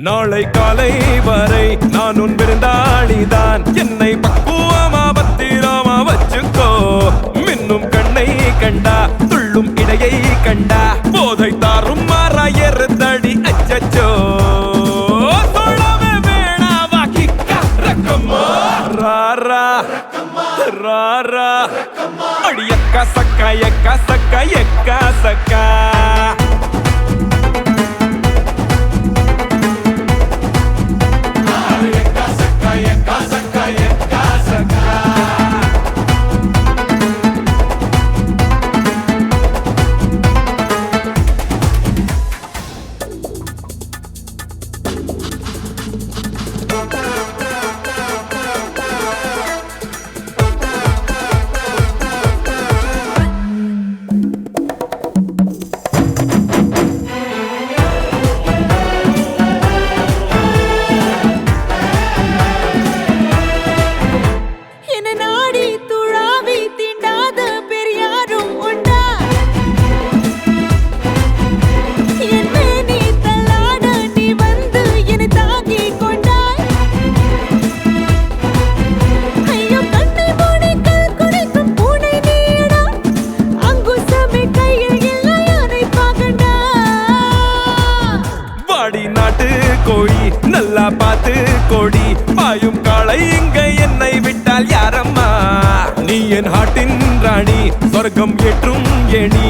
நாளை காலை வரை நான் உன் விருந்தாளிதான். என்னை பக்குவமா பத்திரமா வச்சுக்கோ. மின்னும் கண்ணை கண்டா துள்ளும் இடையை கண்டா போதை தாரும் மாறாயறுதடி அச்சச்சோ. சொல்லவே வேணாவா கிக்கா ரக்கம்மா ராரா ராரா அடி எக்கா சக்கா எக்கா சக்கா எக்கா சக்கா. கோழி நல்லா பார்த்து கோடி பாயும் காளை இங்க என்னை விட்டால் யாரம்மா. நீ என் ஹாட்டின் ராணி சொர்க்கம் ஏற்றும் ஏணி